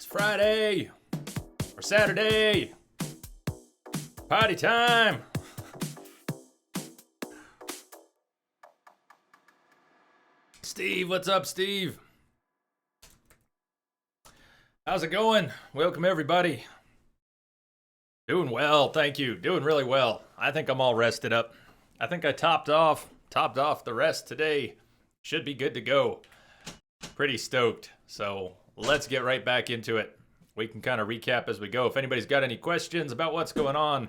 Friday or Saturday. Party time. Steve, what's up, Steve? How's it going? Welcome, everybody. Doing well, thank you. Doing really well. I think I'm all rested up. I think I topped off the rest today. Should be good to go. Pretty stoked. So let's get right back into it. We can kind of recap as we go. If anybody's got any questions about what's going on,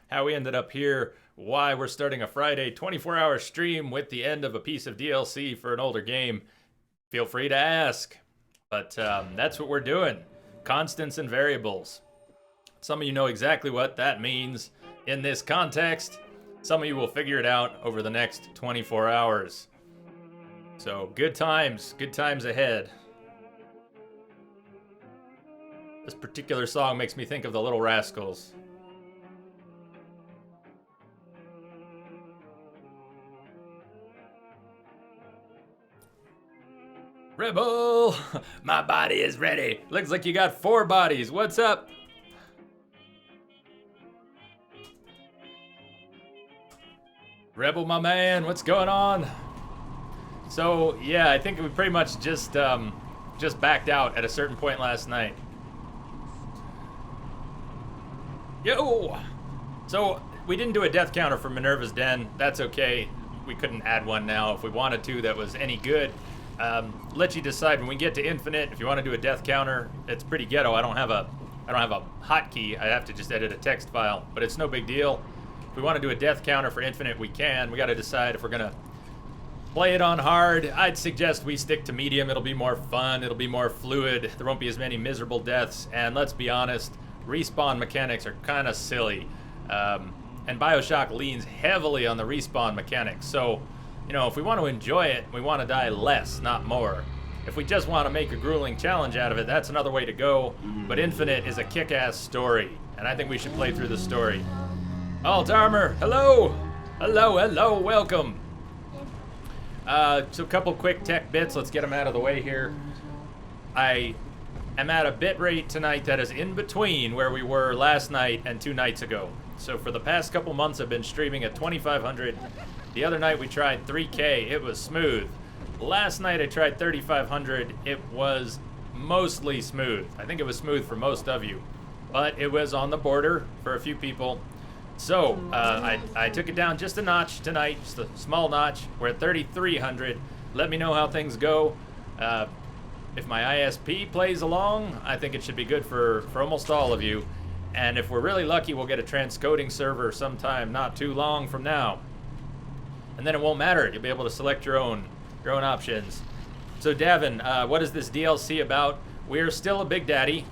how we ended up here, why we're starting a Friday 24-hour stream with the end of a piece of DLC for an older game, feel free to ask. But that's what we're doing. Constants and variables. Some of you know exactly what that means in this context. Some of you will figure it out over the next 24 hours. So good times ahead. This particular song makes me think of the Little Rascals. Rebel, my body is ready. Looks like you got 4 bodies. What's up? Rebel, my man, what's going on? So yeah, I think we pretty much just backed out at a certain point last night. Yo! So we didn't do a death counter for Minerva's Den. That's okay. We couldn't add one now. If we wanted to, that was any good. Let you decide when we get to Infinite. If you want to do a death counter, it's pretty ghetto. I don't have a hotkey. I have to just edit a text file, but it's no big deal. If we want to do a death counter for Infinite, we can. We got to decide if we're gonna play it on hard. I'd suggest we stick to medium. It'll be more fun. It'll be more fluid. There won't be as many miserable deaths. And let's be honest, respawn mechanics are kind of silly. And Bioshock leans heavily on the respawn mechanics. So, you know, if we want to enjoy it, we want to die less, not more. If we just want to make a grueling challenge out of it, that's another way to go. But Infinite is a kick-ass story, and I think we should play through the story. Alt Armor, hello! Hello, welcome! So a couple quick tech bits, let's get them out of the way here. I am at a bit rate tonight that is in between where we were last night and 2 nights ago. So for the past couple months I've been streaming at 2500. The other night we tried 3K, it was smooth. Last night I tried 3500, it was mostly smooth. I think it was smooth for most of you, but it was on the border for a few people. So I took it down just a notch tonight, just a small notch. We're at 3300. Let me know how things go. If my ISP plays along, I think it should be good for almost all of you. And if we're really lucky, we'll get a transcoding server sometime not too long from now. And then it won't matter. You'll be able to select your own options. So Davin, what is this DLC about? We are still a Big Daddy,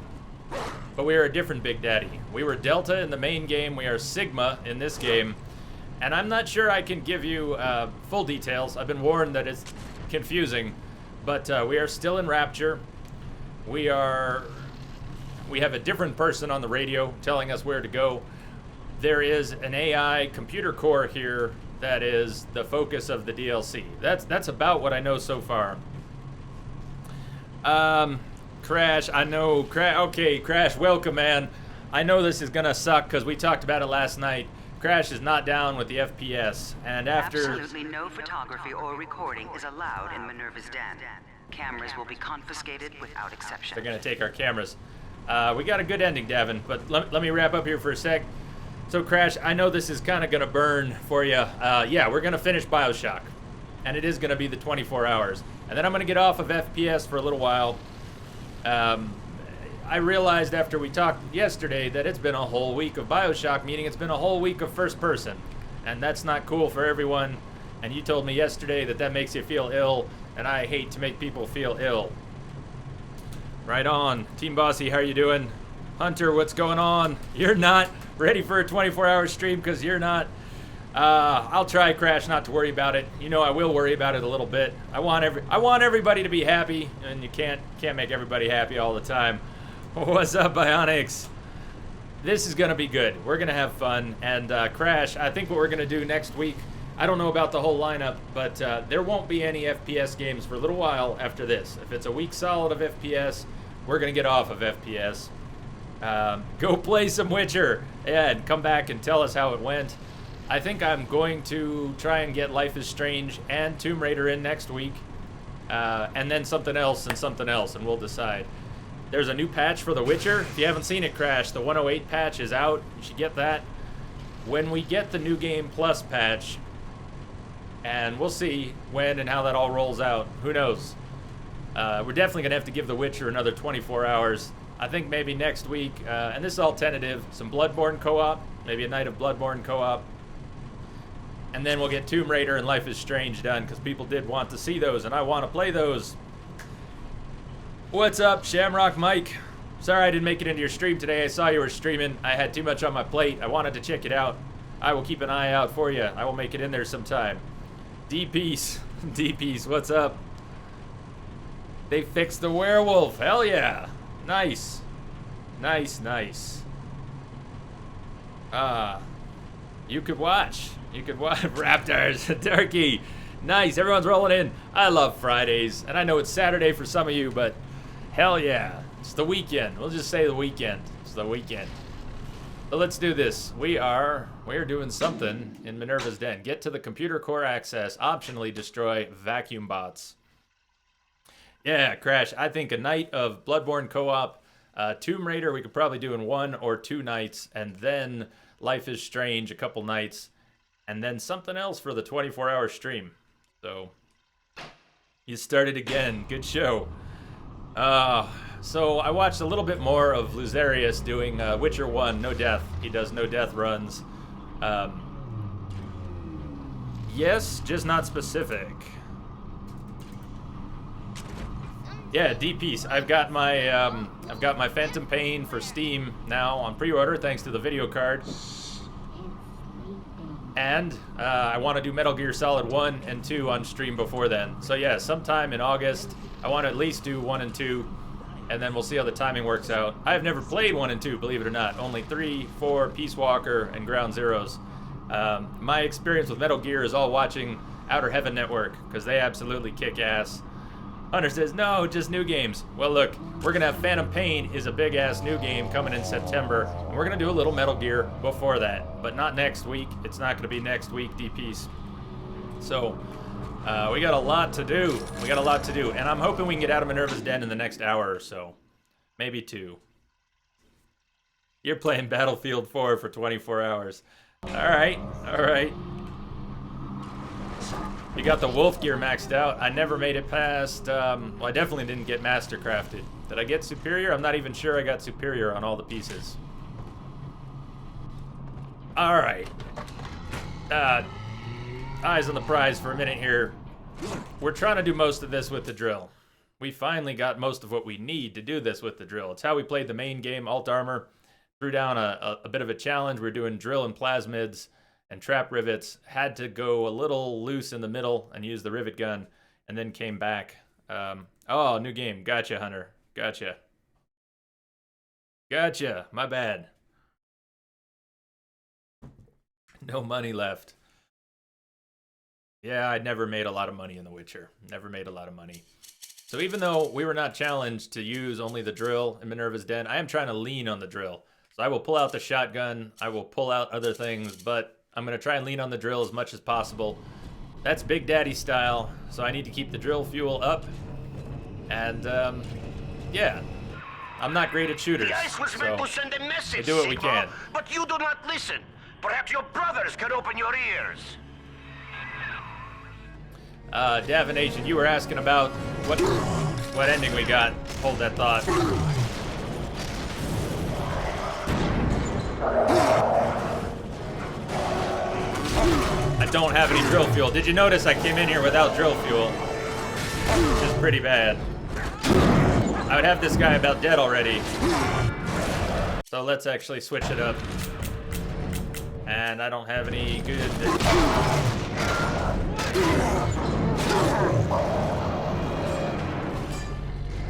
but we are a different Big Daddy. We were Delta in the main game. We are Sigma in this game. And I'm not sure I can give you full details. I've been warned that it's confusing. But we are still in Rapture. We have a different person on the radio telling us where to go. There is an AI computer core here that is the focus of the DLC. That's about what I know so far. Crash, I know. Okay, Crash, welcome, man. I know this is gonna suck because we talked about it last night. Crash is not down with the FPS, and after... Absolutely no photography or recording is allowed in Minerva's Den. Cameras will be confiscated without exception. They're gonna take our cameras. We got a good ending, Davin, but let me wrap up here for a sec. So, Crash, I know this is kind of gonna burn for you. Yeah, we're gonna finish Bioshock, and it is gonna be the 24 hours. And then I'm gonna get off of FPS for a little while. I realized after we talked yesterday that it's been a whole week of Bioshock, meaning it's been a whole week of first person. And that's not cool for everyone. And you told me yesterday that makes you feel ill, and I hate to make people feel ill. Right on. Team Bossy, how are you doing? Hunter, what's going on? You're not ready for a 24-hour stream because you're not. I'll try, Crash, not to worry about it. You know I will worry about it a little bit. I want everybody to be happy, and you can't make everybody happy all the time. What's up, Bionics? This is gonna be good. We're gonna have fun. And Crash, I think what we're gonna do next week, I don't know about the whole lineup, but there won't be any FPS games for a little while after this. If it's a week solid of FPS, we're gonna get off of FPS. Go play some Witcher, yeah, and come back and tell us how it went. I think I'm going to try and get Life is Strange and Tomb Raider in next week, and then something else, and we'll decide. There's a new patch for The Witcher. If you haven't seen it, Crash, the 108 patch is out. You should get that. When we get the New Game Plus patch, and we'll see when and how that all rolls out. Who knows? We're definitely going to have to give The Witcher another 24 hours. I think maybe next week, and this is all tentative, some Bloodborne co-op, maybe a night of Bloodborne co-op. And then we'll get Tomb Raider and Life is Strange done, because people did want to see those, and I want to play those. What's up, Shamrock Mike? Sorry I didn't make it into your stream today. I saw you were streaming. I had too much on my plate. I wanted to check it out. I will keep an eye out for you. I will make it in there sometime. D-Piece. D-Piece, what's up? They fixed the werewolf. Hell yeah. Nice. Nice, nice. You could watch. You could watch Raptors. Turkey. Nice. Everyone's rolling in. I love Fridays. And I know it's Saturday for some of you, but hell yeah. It's the weekend. We'll just say the weekend. It's the weekend. So let's do this. We're doing something in Minerva's Den. Get to the computer core access. Optionally destroy vacuum bots. Yeah, Crash. I think a night of Bloodborne co-op, Tomb Raider we could probably do in 1 or 2 nights, and then Life is Strange a couple nights, and then something else for the 24-hour stream. So, you started again. Good show. So I watched a little bit more of Luzarius doing Witcher 1, no death. He does no death runs. Yes, just not specific. Yeah, D-Piece. I've got my Phantom Pain for Steam now on pre-order thanks to the video card. And I want to do Metal Gear Solid 1 and 2 on stream before then. So yeah, sometime in August, I want to at least do 1 and 2, and then we'll see how the timing works out. I've never played 1 and 2, believe it or not. Only 3, 4, Peace Walker, and Ground Zeroes. My experience with Metal Gear is all watching Outer Heaven Network, because they absolutely kick ass. Hunter says, no, just new games. Well, look, we're going to have Phantom Pain is a big-ass new game coming in September, and we're going to do a little Metal Gear before that, but not next week. It's not going to be next week, D-Piece. So, we got a lot to do. We got a lot to do, and I'm hoping we can get out of Minerva's Den in the next hour or so. Maybe 2. You're playing Battlefield 4 for 24 hours. All right, all right. You got the wolf gear maxed out. I never made it past, well, I definitely didn't get mastercrafted. Did I get superior? I'm not even sure I got superior on all the pieces. All right. Eyes on the prize for a minute here. We're trying to do most of this with the drill. We finally got most of what we need to do this with the drill. It's how we played the main game, Alt Armor. Threw down a bit of a challenge. We're doing drill and plasmids and trap rivets. Had to go a little loose in the middle and use the rivet gun, and then came back. Oh, new game. Gotcha, Hunter. Gotcha. Gotcha. My bad. No money left. Yeah, I never made a lot of money in The Witcher. Never made a lot of money. So even though we were not challenged to use only the drill in Minerva's Den, I am trying to lean on the drill. So I will pull out the shotgun. I will pull out other things, but I'm going to try and lean on the drill as much as possible. That's Big Daddy style, so I need to keep the drill fuel up. And, yeah. I'm not great at shooters, The ice was meant to send a message, we do what we can. But you do not listen. Perhaps your brothers can open your ears. Davination, you were asking about what ending we got. Hold that thought. I don't have any drill fuel. Did you notice I came in here without drill fuel? Which is pretty bad. I would have this guy about dead already. So let's actually switch it up. And I don't have any good...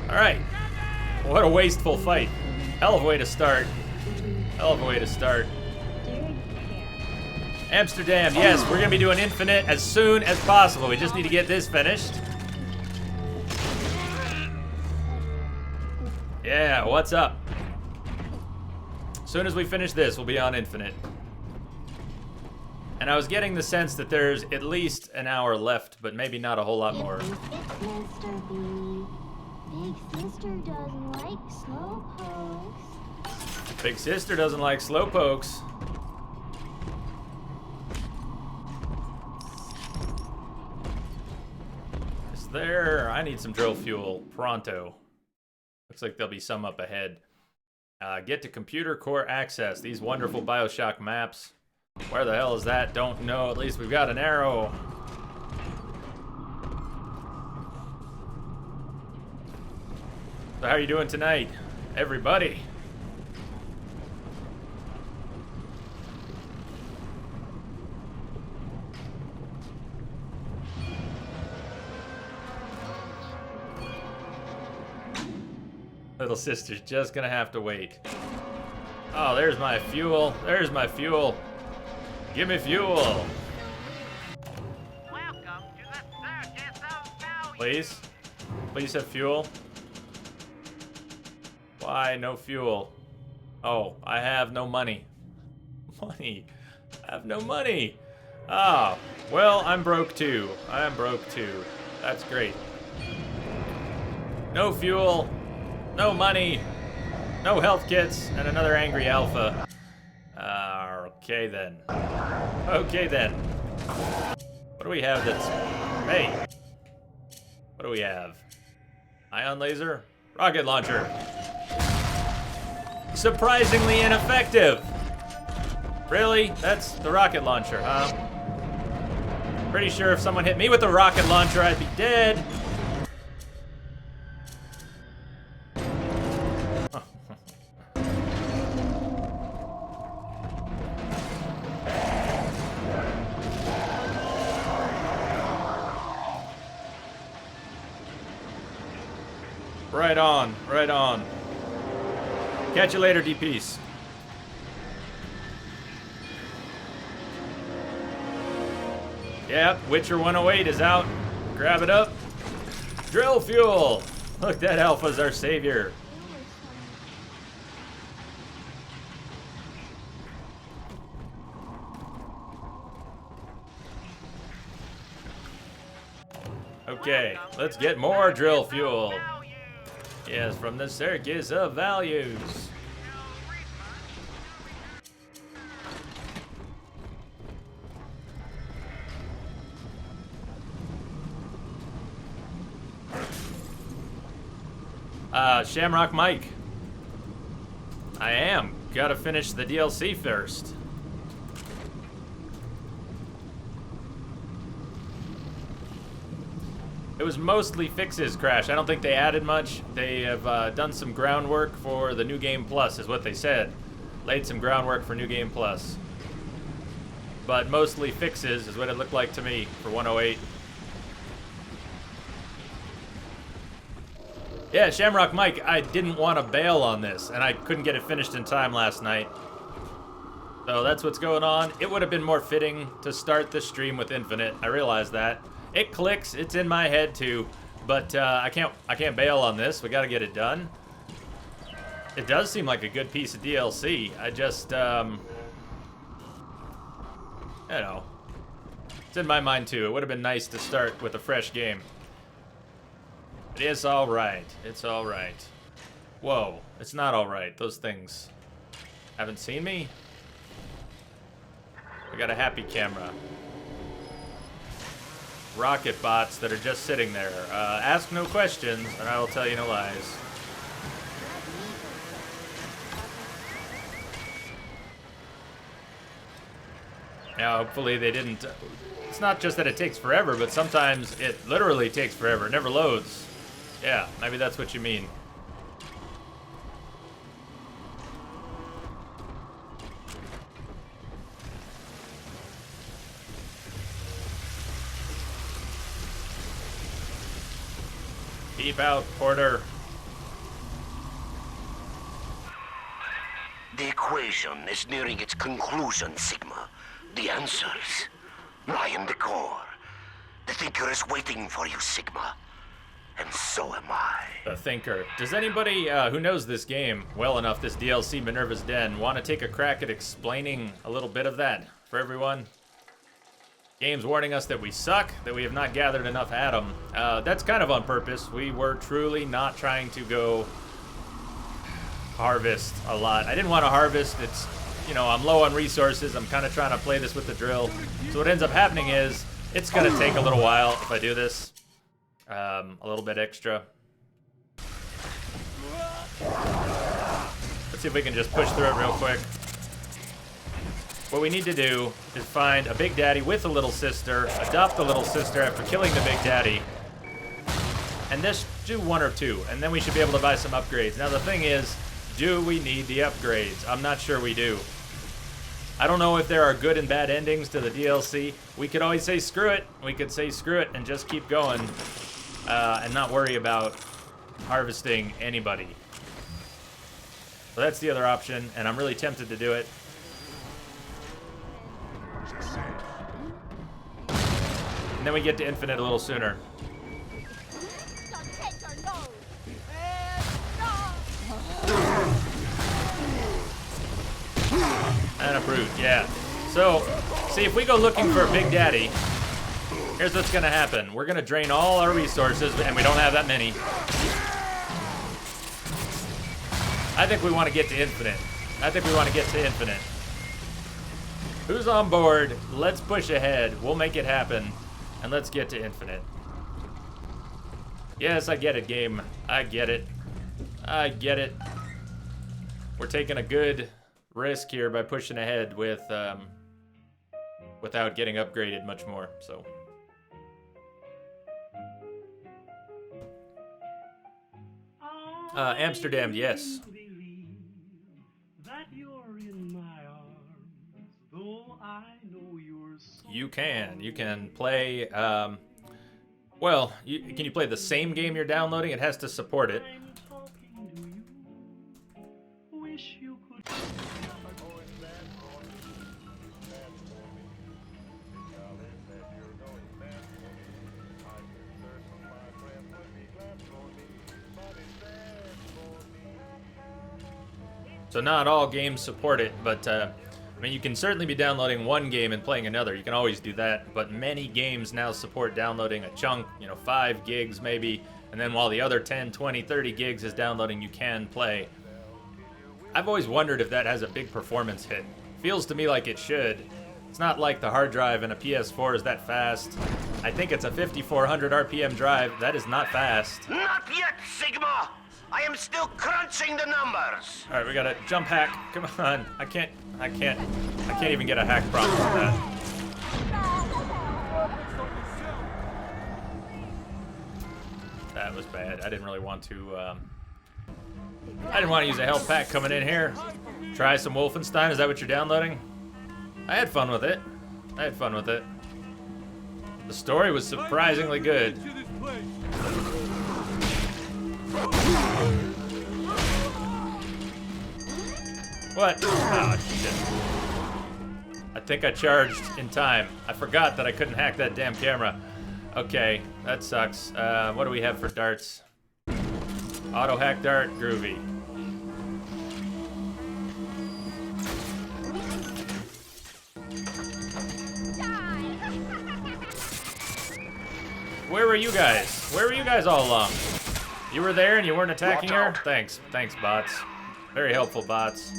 Alright. What a wasteful fight. Hell of a way to start. Hell of a way to start. Amsterdam, yes, we're gonna be doing Infinite as soon as possible. We just need to get this finished. Yeah, what's up? As soon as we finish this, we'll be on Infinite. And I was getting the sense that there's at least an hour left, but maybe not a whole lot more. It's Mr. B. Big sister doesn't like slowpokes. Big sister doesn't like slowpokes. Is there? I need some drill fuel pronto. Looks like there'll be some up ahead. Get to computer core access. These wonderful Bioshock maps. Where the hell is that? Don't know. At least we've got an arrow. So how are you doing tonight, everybody? Little sister's just gonna have to wait. Oh, there's my fuel. There's my fuel. Give me fuel. Welcome to the circus of value. Please? Please have fuel. Why no fuel? Oh, I have no money. Money. I have no money. Ah, well, I'm broke too. I'm broke too. That's great. No fuel. No money, no health kits, and another angry alpha. Okay then. Okay then. What do we have that's... Hey! What do we have? Ion laser? Rocket launcher. Surprisingly ineffective! Really? That's the rocket launcher, huh? Pretty sure if someone hit me with the rocket launcher, I'd be dead. Right on, right on. Catch you later, DPs. Yep, Witcher 108 is out. Grab it up. Drill fuel. Look, that alpha's our savior. Okay, let's get more drill fuel. Yes, from the circus of values. Shamrock Mike. I am. Gotta finish the DLC first. It was mostly fixes, Crash. I don't think they added much. They have done some groundwork for the New Game Plus, is what they said. Laid some groundwork for New Game Plus. But mostly fixes is what it looked like to me for 108. Yeah, Shamrock Mike, I didn't want to bail on this, and I couldn't get it finished in time last night. So that's what's going on. It would have been more fitting to start the stream with Infinite. I realize that. It clicks, it's in my head too, but I can't bail on this. We gotta get it done. It does seem like a good piece of DLC. I just, you know, it's in my mind too. It would have been nice to start with a fresh game. It is all right. It's all right. Whoa, it's not all right. Those things haven't seen me. We got a happy camera. Rocket bots that are just sitting there. Ask no questions, and I will tell you no lies. Now, hopefully they didn't... It's not just that it takes forever, but sometimes it literally takes forever. It never loads. Yeah, maybe that's what you mean. Keep out, Porter. The equation is nearing its conclusion, Sigma. The answers lie in the core. The Thinker is waiting for you, Sigma. and so am I. The Thinker. Does anybody who knows this game well enough, this DLC, Minerva's Den, want to take a crack at explaining a little bit of that for everyone? Game's warning us that we suck, that we have not gathered enough Atom. That's kind of on purpose. We were truly not trying to go harvest a lot. I didn't want to harvest. It's, you know, I'm low on resources. I'm kind of trying to play this with the drill. So what ends up happening is it's going to take a little while if I do this. A little bit extra. Let's see if we can just push through it real quick. What we need to do is find a Big Daddy with a little sister, adopt the little sister after killing the Big Daddy, and just do one or two, and then we should be able to buy some upgrades. Now the thing is, do we need the upgrades? I'm not sure we do. I don't know if there are good and bad endings to the DLC. We could always say screw it. We could say screw it and just keep going and not worry about harvesting anybody. So that's the other option, and I'm really tempted to do it. And then we get to Infinite a little sooner. And approved, yeah. So, see, if we go looking for a Big Daddy, here's what's gonna happen. We're gonna drain all our resources, and we don't have that many. I think we want to get to Infinite. Who's on board? Let's push ahead. We'll make it happen. And let's get to Infinite. Yes, I get it, game. I get it. We're taking a good risk here by pushing ahead with without getting upgraded much more, so. Amsterdam, yes. You can play, well, can you play the same game you're downloading? It has to support it. So not all games support it, but I mean, you can certainly be downloading one game and playing another. You can always do that, but many games now support downloading a chunk, 5 gigs maybe, and then while the other 10, 20, 30 gigs is downloading, you can play. I've always wondered if that has a big performance hit. Feels to me like it should. It's not like the hard drive in a PS4 is that fast. I think it's a 5400 RPM drive. That is not fast. Not yet, Sigma! I am still crunching the numbers. All right, we got a jump hack. Come on, I can't even get a hack prompt on that. That was bad. I didn't really want to. I didn't want to use a health pack coming in here. Try some Wolfenstein. Is that what you're downloading? I had fun with it. The story was surprisingly good. What? Oh, shit. I think I charged in time. I forgot that I couldn't hack that damn camera. Okay, that sucks. What do we have for darts? Auto hack dart, groovy. Where were you guys? Where were you guys all along? You were there and you weren't attacking her? Thanks, bots. Very helpful, bots.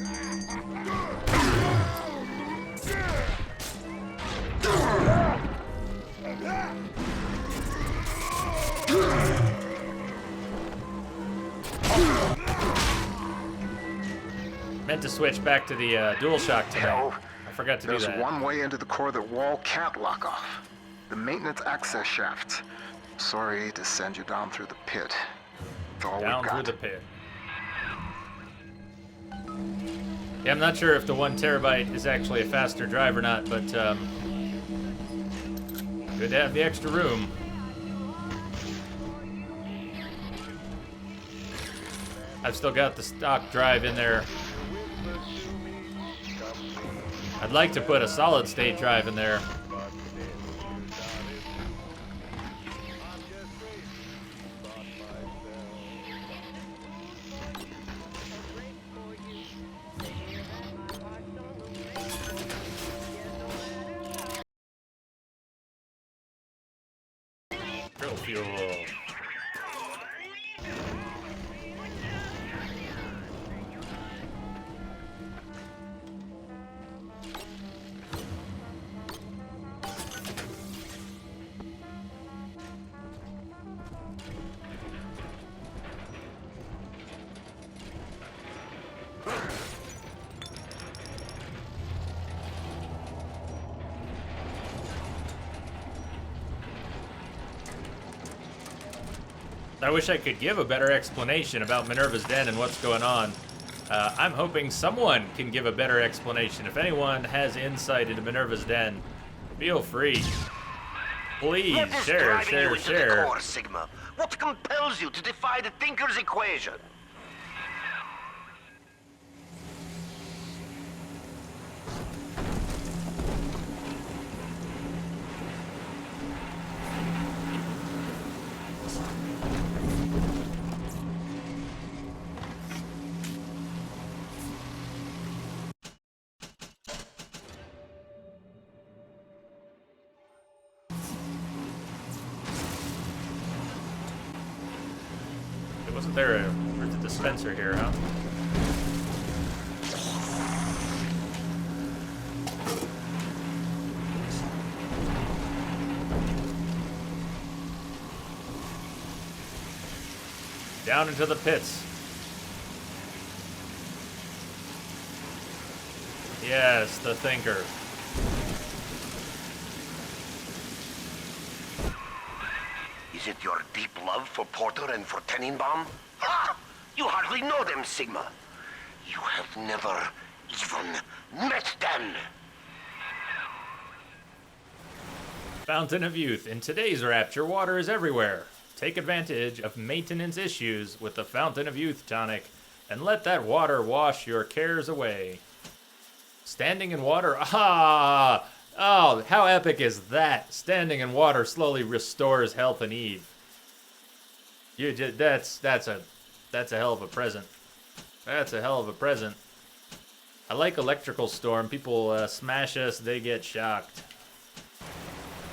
Meant to switch back to the DualShock today. I forgot to do that. There's one way into the core that wall can't lock off. The maintenance access shaft. Sorry to send you down through the pit. It's all Down we've got. through the pit. Yeah, I'm not sure if the 1 terabyte is actually a faster drive or not, but good to have the extra room. I've still got the stock drive in there. I'd like to put a solid state drive in there. fuel. I wish I could give a better explanation about Minerva's Den and what's going on. I'm hoping someone can give a better explanation. If anyone has insight into Minerva's Den, feel free. Please, What is share. driving you into the core, Sigma? What compels you to defy the Thinker's equation? Wasn't there a dispenser here, huh? Down into the pits. Yes, the Thinker. Is it your deep love for Porter and for Tenenbaum? Ha! You hardly know them, Sigma. You have never even met them. Fountain of Youth. In today's Rapture, water is everywhere. Take advantage of maintenance issues with the Fountain of Youth tonic and let that water wash your cares away. Standing in water. Ah! Oh, how epic is that? Standing in water slowly restores health and Eve. That's a hell of a present. That's a hell of a present. I like electrical storm. People smash us, they get shocked.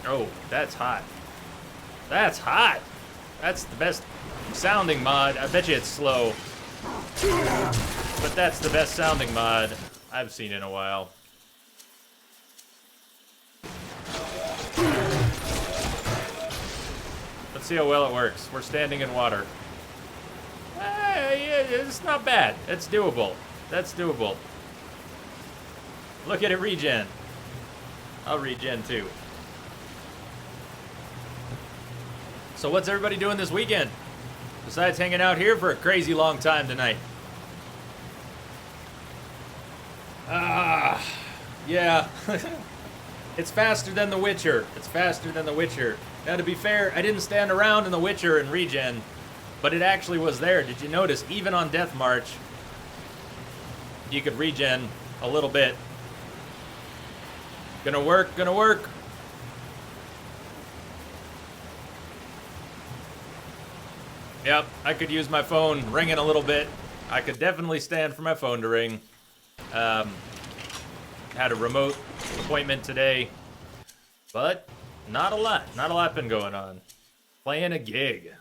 Oh, that's hot. That's hot. That's the best sounding mod. I bet you it's slow. But that's the best sounding mod I've seen in a while. Let's see how well it works. We're standing in water. Yeah, it's not bad. It's doable. That's doable. Look at it regen. I'll regen too. So what's everybody doing this weekend? Besides hanging out here for a crazy long time tonight. Yeah. It's faster than The Witcher. It's faster than The Witcher. Now, to be fair, I didn't stand around in The Witcher and regen, but it actually was there. Did you notice, even on Death March, you could regen a little bit. Gonna work, gonna work. Yep, I could use my phone ringing a little bit. I could definitely stand for my phone to ring. Had a remote appointment today, but not a lot. Not a lot been going on. Playing a gig.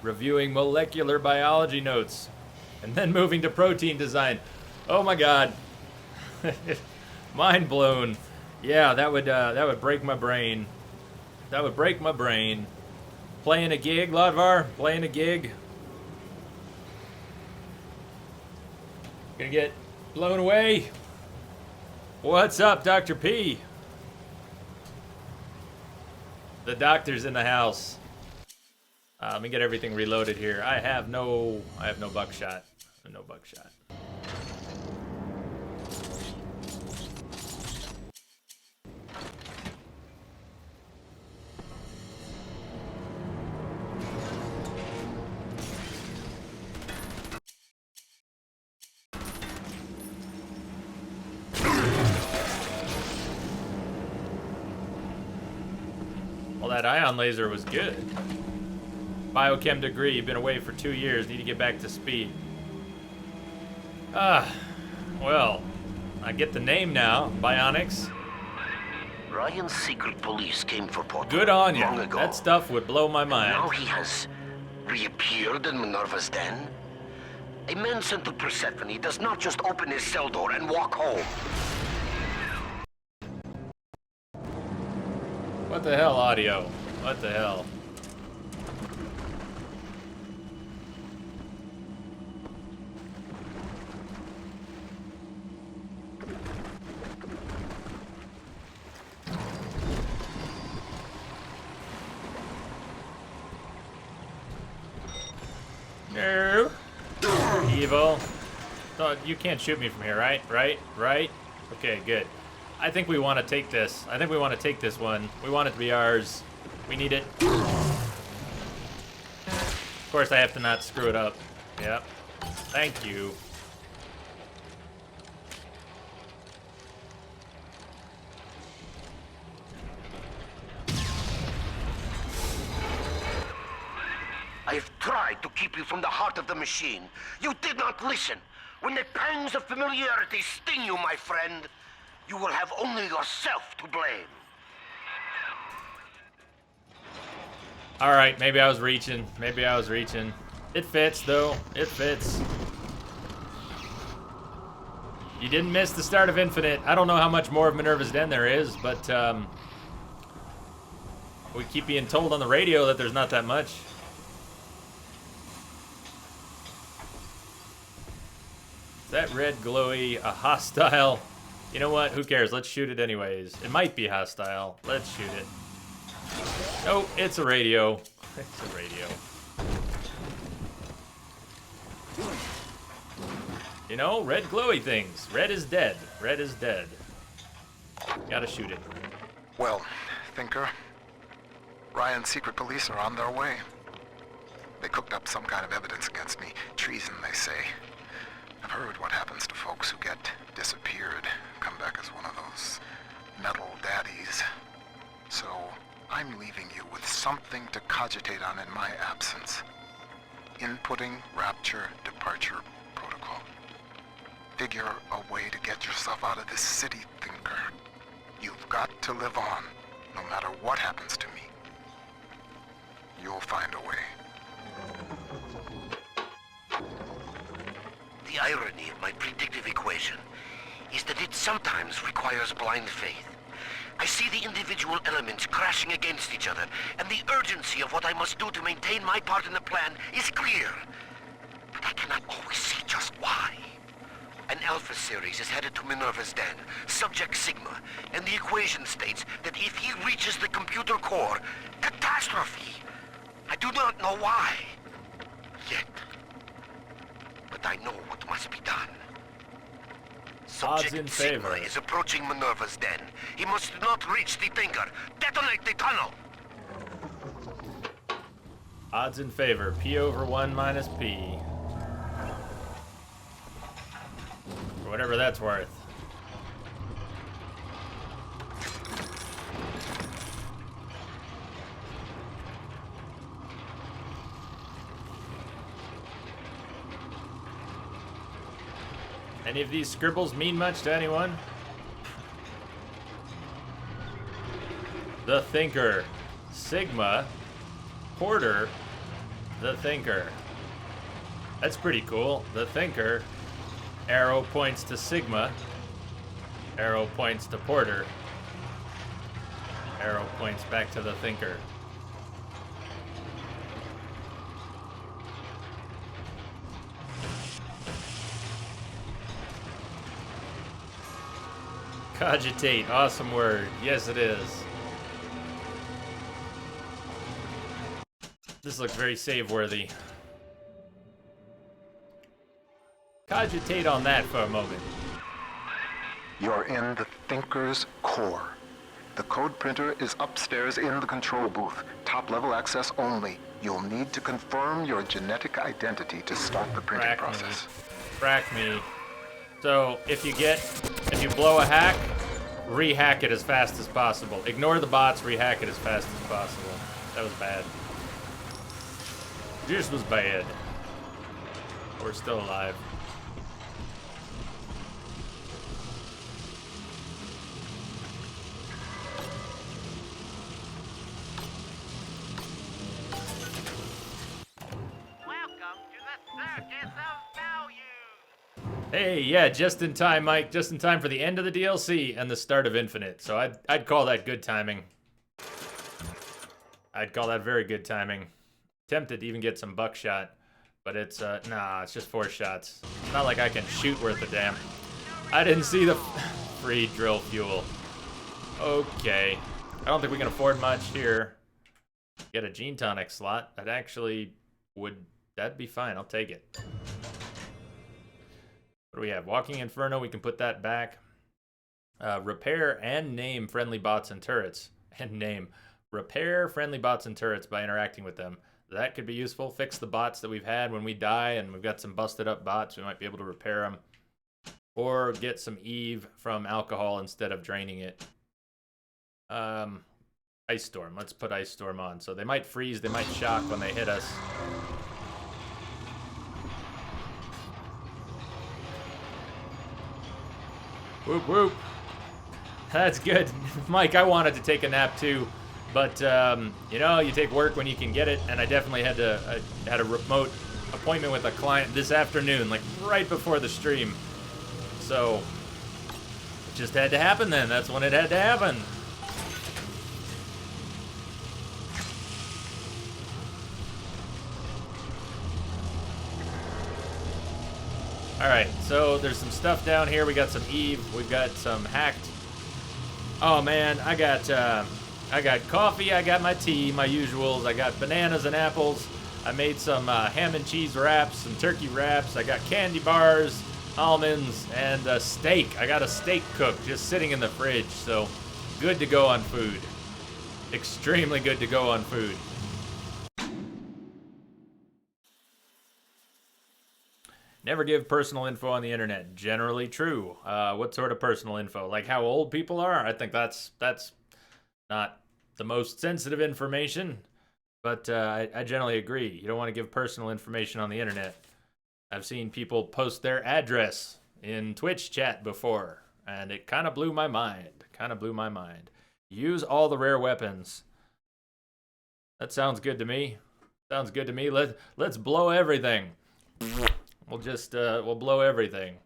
Reviewing molecular biology notes, and then moving to protein design. Oh my god. Mind blown. Yeah, that would break my brain. That would break my brain. Playing a gig, Lodvar? Playing a gig? Gonna get blown away? What's up, Dr. P? The doctor's in the house. Let me get everything reloaded here. I have no buckshot. No buckshot. Well, that ion laser was good. Biochem degree, been away for 2 years, need to get back to speed. Well, I get the name now, Bionics. Ryan's secret police came for Porter Good on long you. ago. That stuff would blow my Now mind. he has reappeared in Minerva's den. A man sent to Persephone does not just open his cell door and walk home. What the hell, audio? What the hell? No. Evil. Oh, you can't shoot me from here, right? Right? Okay, good. I think we want to take this. I think we want to take this one. We want it to be ours. We need it. Of course, I have to not screw it up. Yep. Thank you. I've tried to keep you from the heart of the machine. You did not listen. When the pangs of familiarity sting you, my friend, you will have only yourself to blame. All right, maybe I was reaching. Maybe I was reaching. It fits, though. It fits. You didn't miss the start of Infinite. I don't know how much more of Minerva's Den there is, but we keep being told on the radio that there's not that much. Is that red glowy a hostile? You know what? Who cares? Let's shoot it anyways. It might be hostile. Let's shoot it. Oh, it's a radio. It's a radio. You know, red glowy things. Red is dead. Red is dead. Gotta shoot it. Well, Thinker, Ryan's secret police are on their way. They cooked up some kind of evidence against me. Treason, they say. I've heard what happens to folks who get disappeared, come back as one of those metal daddies. So, I'm leaving you with something to cogitate on in my absence. Inputting Rapture Departure Protocol. Figure a way to get yourself out of this city, Thinker. You've got to live on, no matter what happens to me. You'll find a way. The irony of my predictive equation is that it sometimes requires blind faith. I see the individual elements crashing against each other, and the urgency of what I must do to maintain my part in the plan is clear. But I cannot always see just why. An Alpha series is headed to Minerva's den, subject Sigma, and the equation states that if he reaches the computer core, catastrophe. I do not know why. Yet. But I know what must be done. Odds Subject in Sigma favor. is approaching Minerva's den. He must not reach the Thinker. Detonate the tunnel! Odds in favor. P over 1 minus P. For whatever that's worth. Any of these scribbles mean much to anyone? The Thinker. Sigma. Porter. The Thinker. That's pretty cool. The Thinker. Arrow points to Sigma. Arrow points to Porter. Arrow points back to the Thinker. Cogitate, awesome word. Yes, it is. This looks very save-worthy. Cogitate on that for a moment. You're in the Thinker's core. The code printer is upstairs in the control booth. Top-level access only. You'll need to confirm your genetic identity to start the printing process. Frack me. So, if you blow a hack, rehack it as fast as possible. Ignore the bots, rehack it as fast as possible. That was bad. This was bad. We're still alive. Hey, yeah, just in time, Mike. Just in time for the end of the DLC and the start of Infinite. So I'd call that good timing. I'd call that very good timing. Tempted to even get some buckshot, but it's, nah, it's just 4 shots. It's not like I can shoot worth a damn. I didn't see the free drill fuel. Okay. I don't think we can afford much here. Get a gene tonic slot. That actually that'd be fine. I'll take it. What do we have? Walking Inferno, we can put that back. Repair and name friendly bots and turrets. And name. Repair friendly bots and turrets by interacting with them. That could be useful. Fix the bots that we've had when we die, and we've got some busted up bots. We might be able to repair them. Or get some Eve from alcohol instead of draining it. Ice Storm. Let's put Ice Storm on. So they might freeze, they might shock when they hit us. Whoop, whoop. That's good. Mike, I wanted to take a nap too. But, you know, you take work when you can get it, and I definitely had a remote appointment with a client this afternoon, like right before the stream. So, it just had to happen then. That's when it had to happen. Alright, so there's some stuff down here. We got some Eve. We've got some hacked. Oh man, I got coffee, I got my tea, my usuals. I got bananas and apples. I made some ham and cheese wraps, some turkey wraps. I got candy bars, almonds, and a steak. I got a steak cooked just sitting in the fridge, so good to go on food. Extremely good to go on food. Never give personal info on the internet. Generally true. What sort of personal info? Like how old people are? I think that's not the most sensitive information, but I generally agree. You don't want to give personal information on the internet. I've seen people post their address in Twitch chat before, and it kind of blew my mind. Use all the rare weapons. That sounds good to me. Let's blow everything. We'll just, we'll blow everything.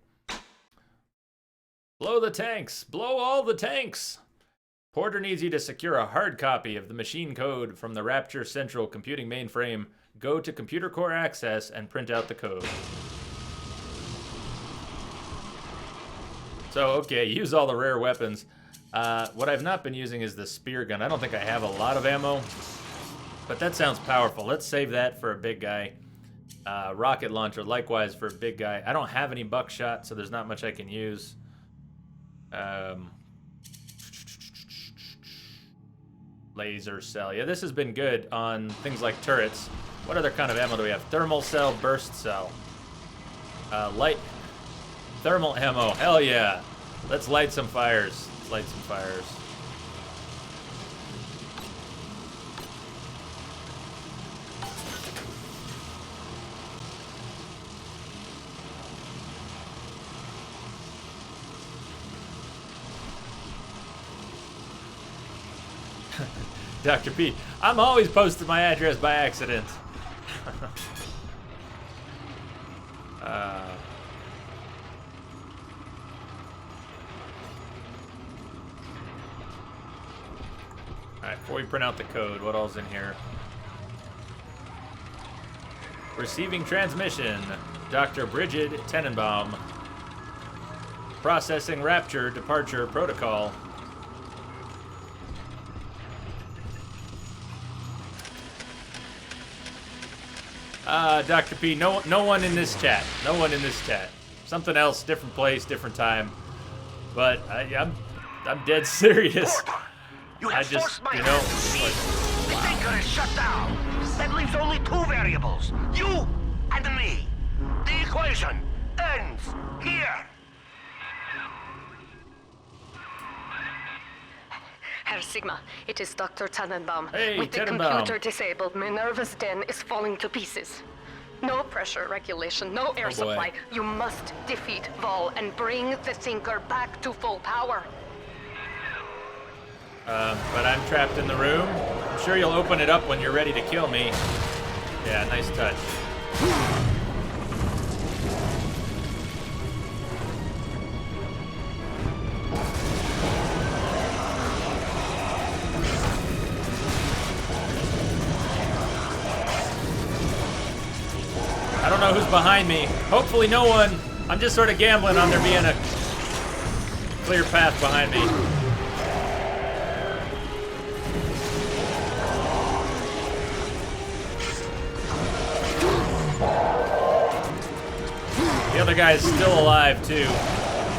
Blow the tanks! Blow all the tanks! Porter needs you to secure a hard copy of the machine code from the Rapture Central Computing mainframe. Go to Computer Core Access and print out the code. So, okay, use all the rare weapons. What I've not been using is the spear gun. I don't think I have a lot of ammo, but that sounds powerful. Let's save that for a big guy. Rocket launcher, likewise for a big guy. I don't have any buckshot, so there's not much I can use. Laser cell. Yeah, this has been good on things like turrets. What other kind of ammo do we have? Thermal cell, burst cell. Light. Thermal ammo. Hell yeah. Let's light some fires. Dr. P, I'm always posting my address by accident. Alright, before we print out the code, what all's in here? Receiving transmission. Dr. Bridget Tenenbaum. Processing Rapture Departure Protocol. Dr. P, no one in this chat. No one in this chat. Something else, different place, different time. But I'm dead serious. Porter, you I have just, forced my you know, hand to see. like, The thinker is shut down. That leaves only 2 variables. You and me. The equation ends here. Herr Sigma, it is Dr. Tannenbaum. Hey, With the Tannenbaum. computer disabled, Minerva's den is falling to pieces. No pressure regulation, no air boy. supply. You must defeat Vol and bring the Thinker back to full power. But I'm trapped in the room. I'm sure you'll open it up when you're ready to kill me. Yeah, nice touch. one's behind me. Hopefully no one. I'm just sort of gambling on there being a clear path behind me. The other guy is still alive, too.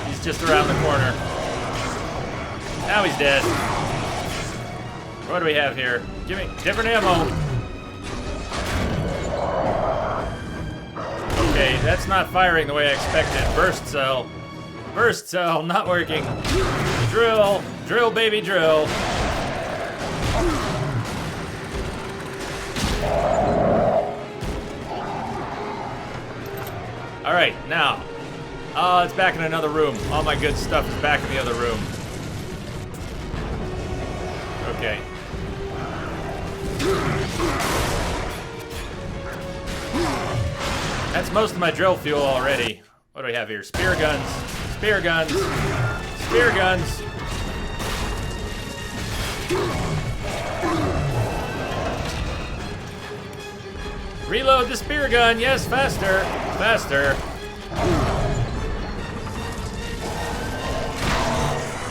He's just around the corner. Now he's dead. What do we have here? Give me different ammo. Okay, that's not firing the way I expected. Burst cell. Burst cell, not working. Drill. Drill, baby, drill. Alright, now. Oh, it's back in another room. All my good stuff is back in the other room. Okay. That's most of my drill fuel already. What do we have here? Spear guns. Spear guns. Spear guns. Reload the spear gun. Yes, faster. Faster.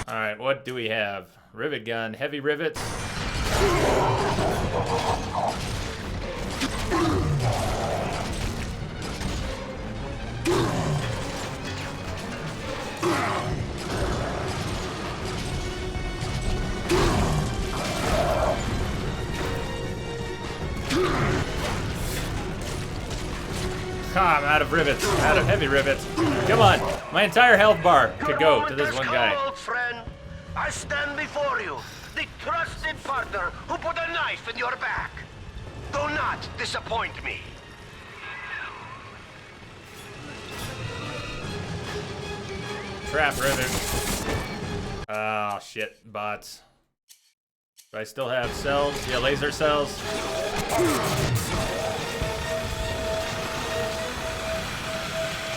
Alright, what do we have? Rivet gun. Heavy rivets. I'm out of rivets. Out of heavy rivets. Come on. My entire health bar could go to this one guy. Old friend. I stand before you, the trusted partner who put a knife in your back. Do not disappoint me. Trap rivet. Oh, shit. Bots. Do I still have cells? Yeah, laser cells.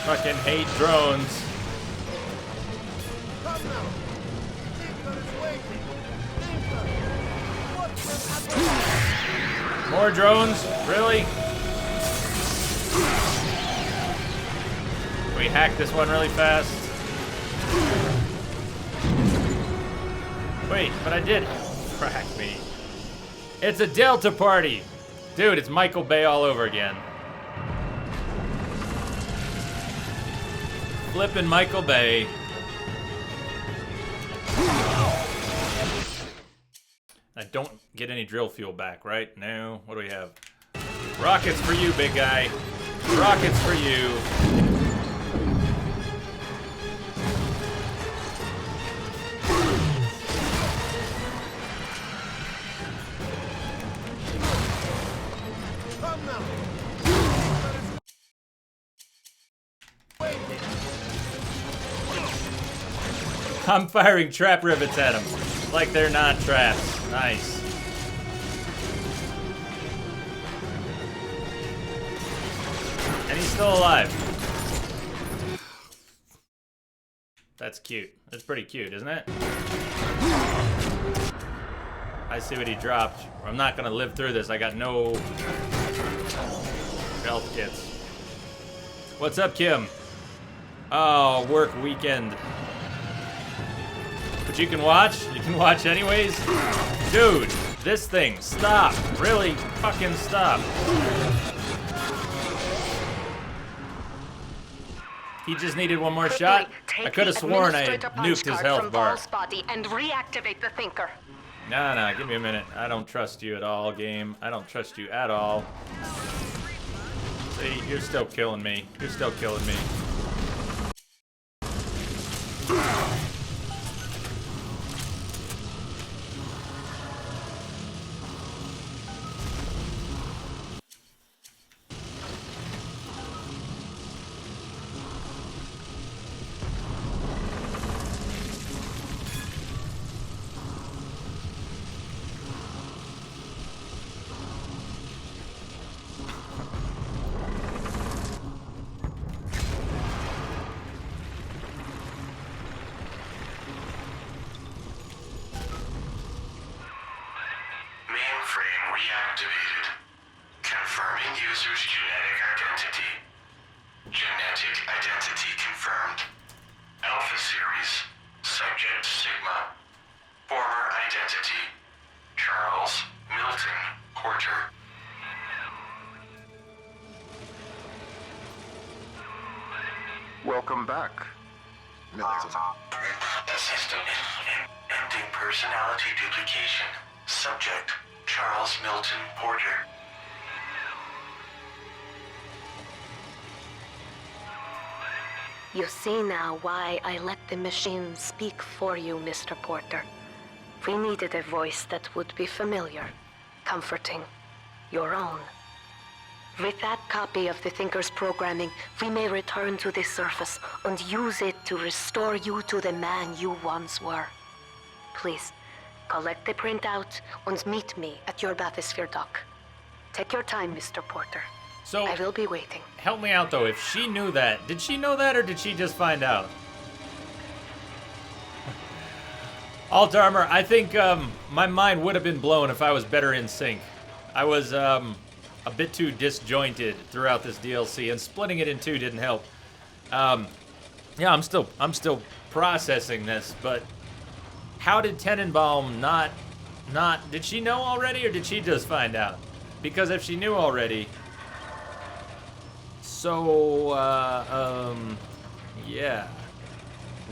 Fucking hate drones. More drones? Really? Can we hack this one really fast? Wait, but I did crack me. It's a Delta party! Dude, it's Michael Bay all over again. Flippin' Michael Bay. I don't get any drill fuel back, right? No. What do we have? Rockets for you, big guy. Rockets for you. I'm firing trap rivets at him. Like they're not traps. Nice. And he's still alive. That's cute. That's pretty cute, isn't it? I see what he dropped. I'm not gonna live through this. I got no health kits. What's up, Kim? Oh, work weekend. But you can watch? You can watch anyways? Dude, this thing, stop. Really fucking stop. He just needed one more shot. I could have sworn I nuked his health bar. Body and reactivate the thinker. Nah, give me a minute. I don't trust you at all, game. I don't trust you at all. See, you're still killing me. You're still killing me. Reactivated. Confirming user's genetic identity. Enigma. Former identity, Charles Milton Porter. Welcome back, Milton. System ending personality duplication. Subject, Charles Milton Porter. You see now why I let the machine speak for you, Mr. Porter. We needed a voice that would be familiar, comforting, your own. With that copy of the Thinker's programming, we may return to the surface and use it to restore you to the man you once were. Please, collect the printout and meet me at your bathysphere dock. Take your time, Mr. Porter. So, I will be waiting. help me out though. If she knew that, did she know that or did she just find out? Alt Armor, I think my mind would have been blown if I was better in sync. I was a bit too disjointed throughout this DLC, and splitting it in two didn't help. Yeah, I'm still processing this, but how did Tenenbaum not did she know already or did she just find out? Because if she knew already, so yeah,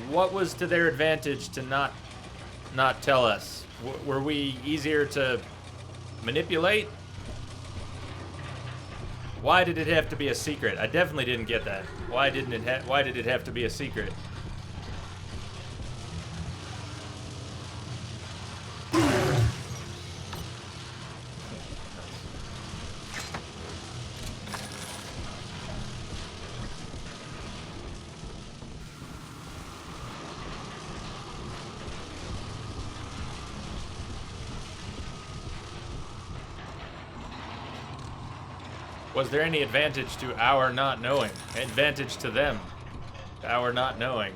what was to their advantage to not tell us? Were we easier to manipulate? Why did it have to be a secret? I definitely didn't get that. Why did it have to be a secret? Was there any advantage to our not knowing? Advantage to them? Our not knowing?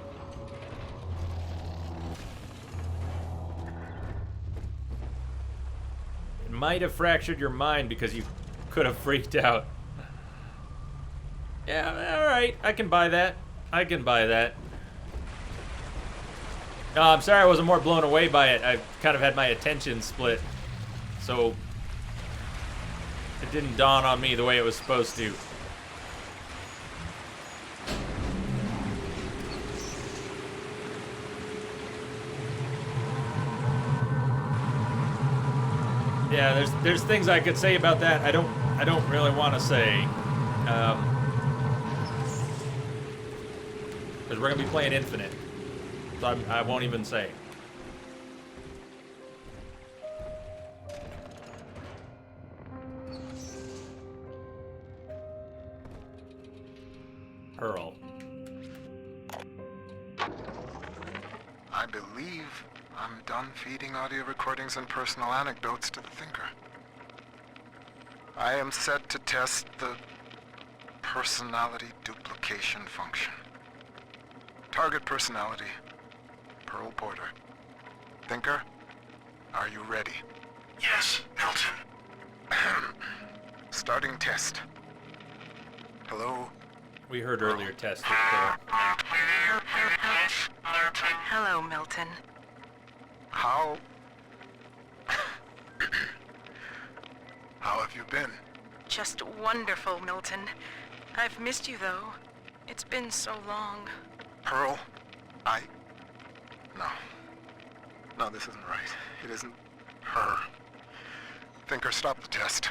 It might have fractured your mind because you could have freaked out. Yeah, alright. I can buy that. I can buy that. No, I'm sorry I wasn't more blown away by it. I kind of had my attention split. So it didn't dawn on me the way it was supposed to. Yeah, there's things I could say about that. I don't really want to say, because we're gonna be playing Infinite, so I won't even say. Pearl. I believe I'm done feeding audio recordings and personal anecdotes to the Thinker. I am set to test the personality duplication function. Target personality, Pearl Porter. Thinker, are you ready? Yes, Milton. Starting test. Hello? We heard earlier test. Hello, Milton. How... How have you been? Just wonderful, Milton. I've missed you, though. It's been so long. Pearl, No. No, this isn't right. It isn't her. Thinker, stop the test.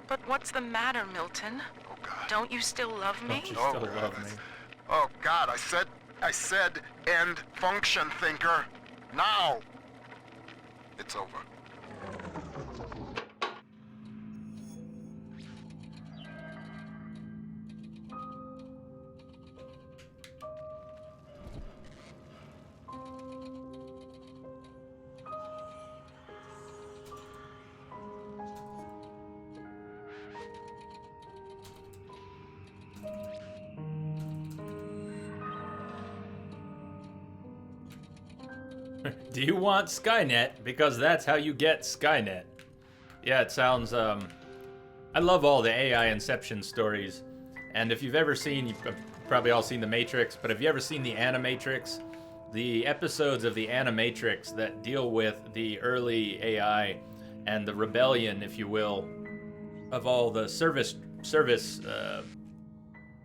But what's the matter, Milton? Oh, God. Don't you still love me? Don't you Oh, still God, love me? Oh, God, I said end function, Thinker. Now! It's over. Do you want Skynet? Because that's how you get Skynet. Yeah, it sounds, I love all the AI Inception stories. And if you've ever seen, you've probably all seen The Matrix, but have you ever seen the Animatrix? the episodes of the Animatrix that deal with the early AI and the rebellion, if you will, of all the service. I'm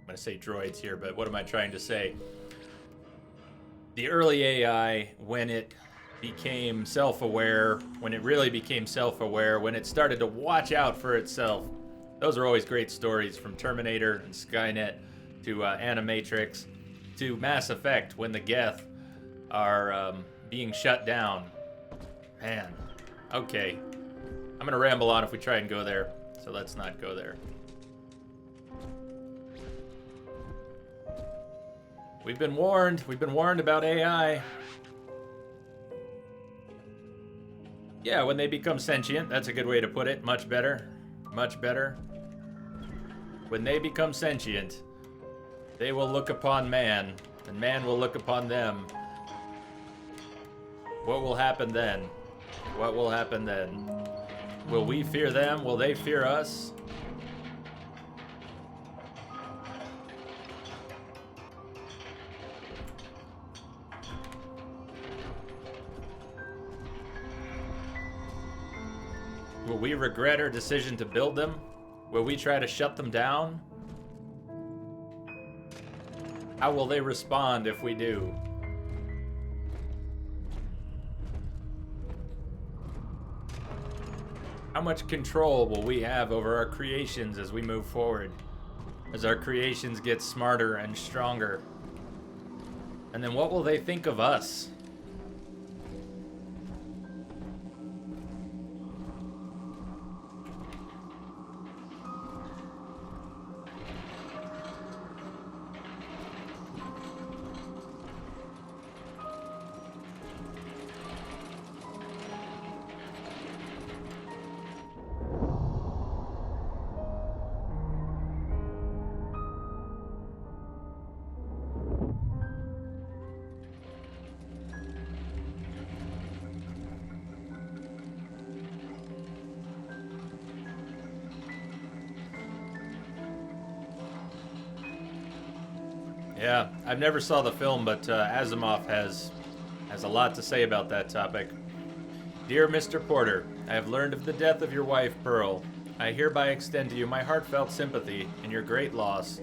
gonna say droids here, but what am I trying to say? The early AI, when it became self-aware, when it really became self-aware, when it started to watch out for itself. Those are always great stories, from Terminator and Skynet to Animatrix to Mass Effect, when the Geth are being shut down. Man, okay. I'm gonna ramble on if we try and go there, so let's not go there. We've been warned. We've been warned about AI. Yeah, when they become sentient, that's a good way to put it. Much better. Much better. When they become sentient, they will look upon man, and man will look upon them. What will happen then? What will happen then? Will we fear them? Will they fear us? Will we regret our decision to build them? Will we try to shut them down? How will they respond if we do? How much control will we have over our creations as we move forward? As our creations get smarter and stronger? And then what will they think of us? Yeah, I've never saw the film, but Asimov has a lot to say about that topic. Dear Mr. Porter, I have learned of the death of your wife, Pearl. I hereby extend to you my heartfelt sympathy in your great loss.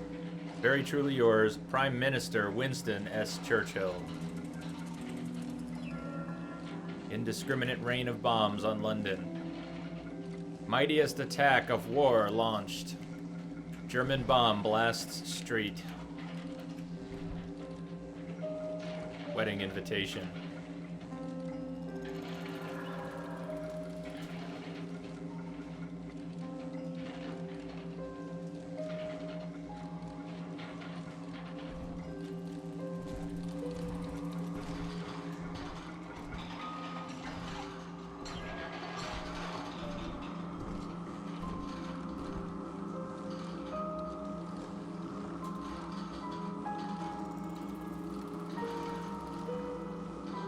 Very truly yours, Prime Minister Winston S. Churchill. Indiscriminate rain of bombs on London. Mightiest attack of war launched. German bomb blasts street. Wedding invitation.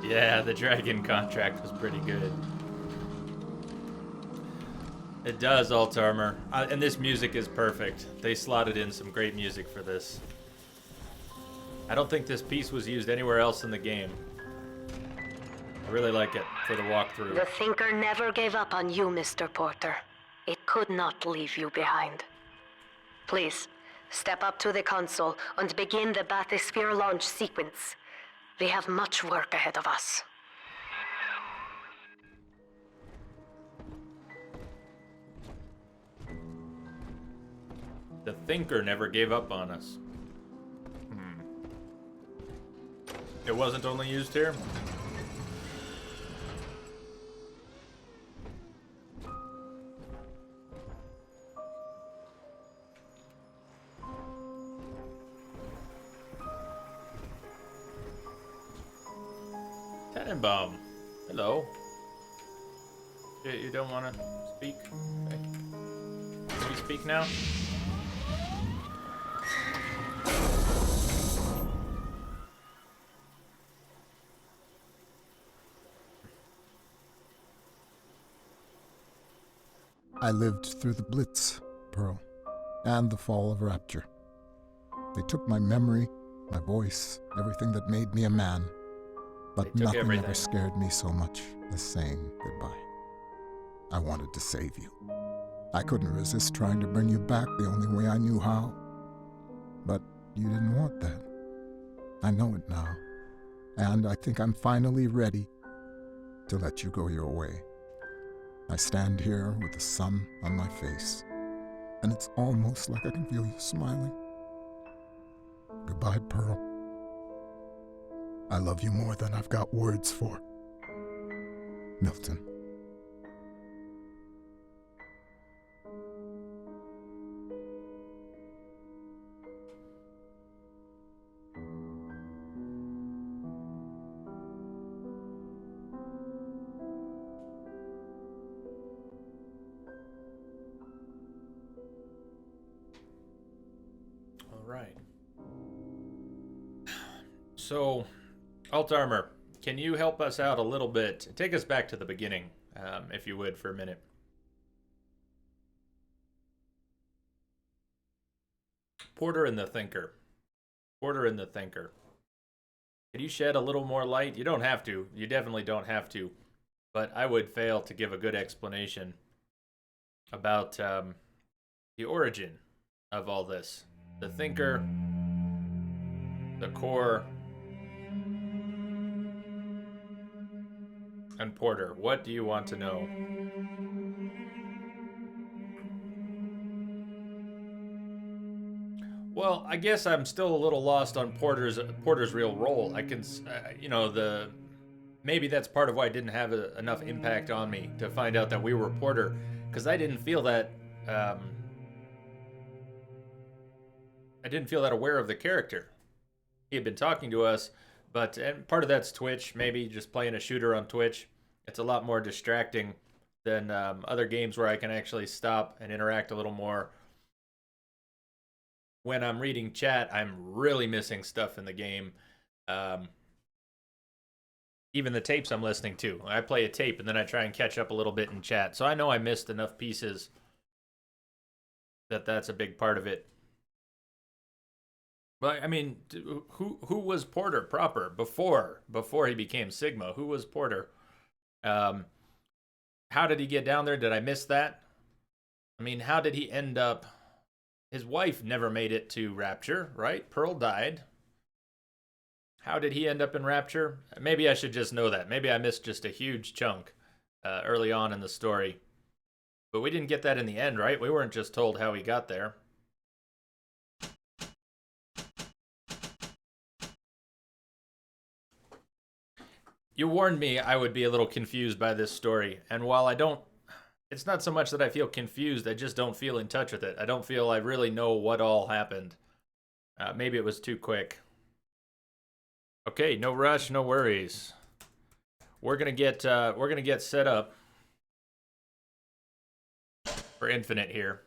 Yeah, the Dragon contract was pretty good. It does, Alt Armor. And this music is perfect. They slotted in some great music for this. I don't think this piece was used anywhere else in the game. I really like it for the walkthrough. The Thinker never gave up on you, Mr. Porter. It could not leave you behind. Please, step up to the console and begin the bathysphere launch sequence. We have much work ahead of us. The Thinker never gave up on us. It wasn't only used here? Tenenbaum. Hello. You don't want to speak? Okay. Can we speak now? I lived through the Blitz, Pearl, and the fall of Rapture. They took my memory, my voice, everything that made me a man. But They took nothing everything. ever scared me so much as saying goodbye. I wanted to save you. I couldn't resist trying to bring you back the only way I knew how. But you didn't want that. I know it now. And I think I'm finally ready to let you go your way. I stand here with the sun on my face, and it's almost like I can feel you smiling. Goodbye, Pearl. I love you more than I've got words for. Milton. All right. So, Alt Armor, can you help us out a little bit? Take us back to the beginning, if you would, for a minute. Porter and the Thinker. Porter and the Thinker. Could you shed a little more light? You don't have to. You definitely don't have to. But I would fail to give a good explanation about the origin of all this. The Thinker, the Core, and Porter. What do you want to know? Well, I guess I'm still a little lost on Porter's real role. I can, you know, maybe that's part of why it didn't have enough impact on me to find out that we were Porter, because I didn't feel that. I didn't feel that aware of the character. He had been talking to us, but and part of that's Twitch. Maybe just playing a shooter on Twitch. It's a lot more distracting than other games where I can actually stop and interact a little more. When I'm reading chat, I'm really missing stuff in the game. Even the tapes I'm listening to. I play a tape and then I try and catch up a little bit in chat. So I know I missed enough pieces that's a big part of it. But I mean, who was Porter proper before he became Sigma? Who was Porter? How did he get down there? Did I miss that? I mean, how did he end up? His wife never made it to Rapture, right? Pearl died. How did he end up in Rapture? Maybe I should just know that. Maybe I missed just a huge chunk early on in the story. But we didn't get that in the end, right? We weren't just told how he got there. You warned me I would be a little confused by this story. And while I don't... It's not so much that I feel confused, I just don't feel in touch with it. I don't feel I really know what all happened. Maybe it was too quick. Okay, no rush, no worries. We're gonna get set up for Infinite here.